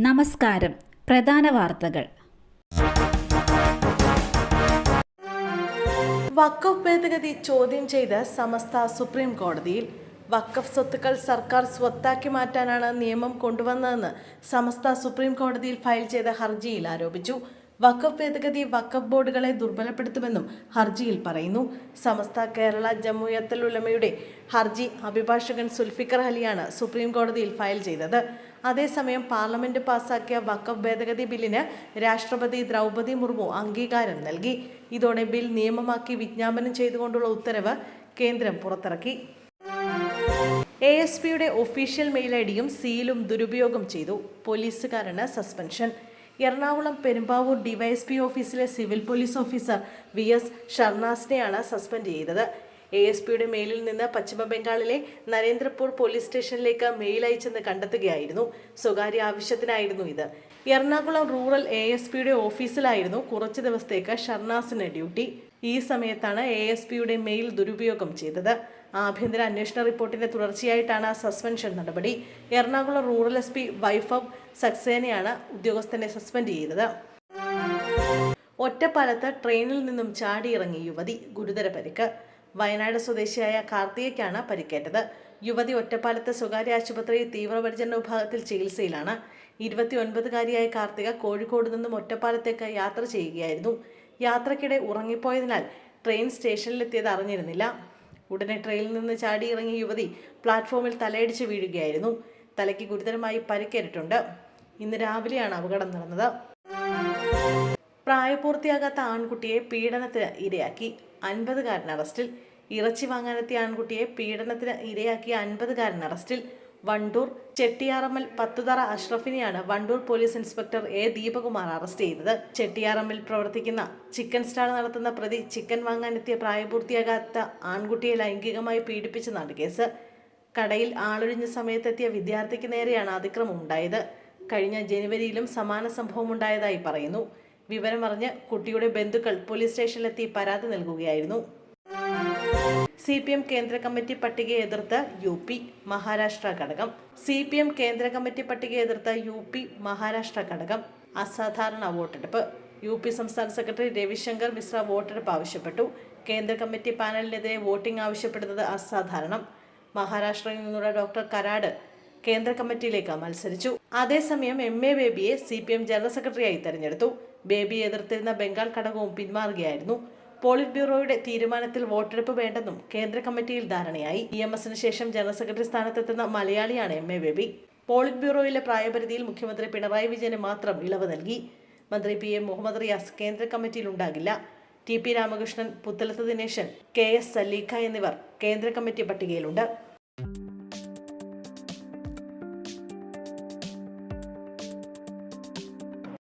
നമസ്കാരം. പ്രധാന വാർത്തകൾ. വഖഫ് ഭേദഗതി ചോദ്യം ചെയ്ത് സമസ്ത സുപ്രീം കോടതിയിൽ. വഖഫ് സ്വത്തുക്കൾ സർക്കാർ സ്വത്താക്കി മാറ്റാനാണ് നിയമം കൊണ്ടുവന്നതെന്ന് സമസ്ത സുപ്രീം കോടതിയിൽ ഫയൽ ചെയ്ത ഹർജിയിൽ ആരോപിച്ചു. വഖഫ് ഭേദഗതി വഖഫ് ബോർഡുകളെ ദുർബലപ്പെടുത്തുമെന്നും ഹർജിയിൽ പറയുന്നു. സമസ്ത കേരള ജംഇയ്യത്തുൽ ഉലമയുടെ ഹർജി അഭിഭാഷകൻ സുൽഫിക്കർ അലിയാണ് സുപ്രീം കോടതിയിൽ ഫയൽ ചെയ്തത്. അതേസമയം പാർലമെന്റ് പാസാക്കിയ വഖഫ് ഭേദഗതി ബില്ലിന് രാഷ്ട്രപതി ദ്രൗപദി മുർമു അംഗീകാരം നൽകി. ഇതോടെ ബിൽ നിയമമാക്കി വിജ്ഞാപനം ചെയ്തുകൊണ്ടുള്ള ഉത്തരവ് കേന്ദ്രം പുറത്തിറക്കി. ASPയുടെ ഒഫീഷ്യൽ മെയിൽ ഐഡിയും സീലും ദുരുപയോഗം ചെയ്തു. പോലീസുകാരന് സസ്പെൻഷൻ. എറണാകുളം പെരുമ്പാവൂർ ഡിവൈഎസ്പി ഓഫീസിലെ സിവിൽ പോലീസ് ഓഫീസർ VS ഷർനാസിനെയാണ് സസ്പെൻഡ് ചെയ്തത്. ASPയുടെ മെയിലിൽ നിന്ന് പശ്ചിമ ബംഗാളിലെ നരേന്ദ്രപൂർ പോലീസ് സ്റ്റേഷനിലേക്ക് മെയിൽ അയച്ചെന്ന് കണ്ടെത്തുകയായിരുന്നു. സ്വകാര്യ ആവശ്യത്തിനായിരുന്നു ഇത്. എറണാകുളം റൂറൽ ASPയുടെ ഓഫീസിലായിരുന്നു കുറച്ചു ദിവസത്തേക്ക് ഷർനാസിന് ഡ്യൂട്ടി. ഈ സമയത്താണ് ASPയുടെ മെയിൽ ദുരുപയോഗം ചെയ്തത്. ആഭ്യന്തര അന്വേഷണ റിപ്പോർട്ടിന്റെ തുടർച്ചയായിട്ടാണ് സസ്പെൻഷൻ നടപടി. എറണാകുളം റൂറൽ SP വൈഭവ് സക്സേനയാണ് ഉദ്യോഗസ്ഥനെ സസ്പെൻഡ് ചെയ്തത്. ഒറ്റപ്പാലത്ത് ട്രെയിനിൽ നിന്നും ചാടിയിറങ്ങി യുവതി, ഗുരുതര പരിക്ക്. വയനാട് സ്വദേശിയായ കാർത്തികയ്ക്കാണ് പരിക്കേറ്റത്. യുവതി ഒറ്റപ്പാലത്ത് സ്വകാര്യ ആശുപത്രിയിൽ തീവ്രപരിചരണ വിഭാഗത്തിൽ ചികിത്സയിലാണ്. 29-കാരിയായ കാർത്തിക കോഴിക്കോട് നിന്നും ഒറ്റപ്പാലത്തേക്ക് യാത്ര ചെയ്യുകയായിരുന്നു. യാത്രക്കിടെ ഉറങ്ങിപ്പോയതിനാൽ ട്രെയിൻ സ്റ്റേഷനിലെത്തിയത് അറിഞ്ഞിരുന്നില്ല. ഉടനെ ട്രെയിനിൽ നിന്ന് ചാടിയിറങ്ങിയ യുവതി പ്ലാറ്റ്ഫോമിൽ തലയടിച്ച് വീഴുകയായിരുന്നു. തലയ്ക്ക് ഗുരുതരമായി പരിക്കേറ്റിട്ടുണ്ട്. ഇന്ന് രാവിലെയാണ് അപകടം നടന്നത്. പ്രായപൂർത്തിയാകാത്ത ആൺകുട്ടിയെ പീഡനത്തിന് ഇരയാക്കി 50-കാരൻ അറസ്റ്റിൽ. ഇറച്ചി വാങ്ങാനെത്തിയ ആൺകുട്ടിയെ പീഡനത്തിന് ഇരയാക്കിയ 50-കാരൻ അറസ്റ്റിൽ. വണ്ടൂർ ചെട്ടിയാറമ്മൽ പത്തുതറ അഷ്റഫിനെയാണ് Wandoor police inspector A Deepakumar arrest ചെയ്തത്. ചെട്ടിയാറമ്മിൽ പ്രവർത്തിക്കുന്ന ചിക്കൻ സ്റ്റാൾ നടത്തുന്ന പ്രതി ചിക്കൻ വാങ്ങാനെത്തിയ പ്രായപൂർത്തിയാകാത്ത ആൺകുട്ടിയെ ലൈംഗികമായി പീഡിപ്പിച്ചെന്നാണ് കേസ്. കടയിൽ ആളൊഴിഞ്ഞ സമയത്തെത്തിയ വിദ്യാർത്ഥിക്ക് നേരെയാണ് അതിക്രമം ഉണ്ടായത്. കഴിഞ്ഞ ജനുവരിയിലും സമാന സംഭവം ഉണ്ടായതായി പറയുന്നു. വിവരമറിഞ്ഞ് കുട്ടിയുടെ ബന്ധുക്കൾ പോലീസ് സ്റ്റേഷനിലെത്തി പരാതി നൽകുകയായിരുന്നു. CPM കേന്ദ്ര കമ്മിറ്റി പട്ടികയെ എതിർത്ത് UP മഹാരാഷ്ട്ര ഘടകം. CPM കേന്ദ്ര കമ്മിറ്റി പട്ടികയെ എതിർത്ത് UP മഹാരാഷ്ട്ര ഘടകം. അസാധാരണ വോട്ടെടുപ്പ്. UP സംസ്ഥാന സെക്രട്ടറി രവിശങ്കർ മിശ്ര വോട്ടെടുപ്പ് ആവശ്യപ്പെട്ടു. കേന്ദ്ര കമ്മിറ്റി പാനലിനെതിരെ വോട്ടിംഗ് ആവശ്യപ്പെടുന്നത് അസാധാരണം. മഹാരാഷ്ട്രയിൽ നിന്നുള്ള ഡോക്ടർ കരാട് കേന്ദ്ര കമ്മിറ്റിയിലേക്ക് മത്സരിച്ചു. അതേസമയം MA ബേബിയെ CPM ജനറൽ സെക്രട്ടറിയായി തെരഞ്ഞെടുത്തു. ബേബിയെ എതിർത്തിരുന്ന ബംഗാൾ ഘടകവും പിന്മാറുകയായിരുന്നു. പോളിറ്റ് ബ്യൂറോയുടെ തീരുമാനത്തിൽ വോട്ടെടുപ്പ് വേണ്ടെന്നും കേന്ദ്ര കമ്മിറ്റിയിൽ ധാരണയായി. EMSന് ശേഷം ജനറൽ സെക്രട്ടറി സ്ഥാനത്തെത്തുന്ന മലയാളിയാണ് MA ബേബി. പോളിറ്റ് ബ്യൂറോയിലെ പ്രായപരിധിയിൽ മുഖ്യമന്ത്രി പിണറായി വിജയന് മാത്രം ഇളവ് നൽകി. മന്ത്രി PM മുഹമ്മദ് റിയാസ് കേന്ദ്ര കമ്മിറ്റിയിൽ ഉണ്ടാകില്ല. TP രാമകൃഷ്ണൻ, പുത്തലത്ത് ദിനേശൻ, KS സലീഖ എന്നിവർ കേന്ദ്ര കമ്മിറ്റി പട്ടികയിലുണ്ട്.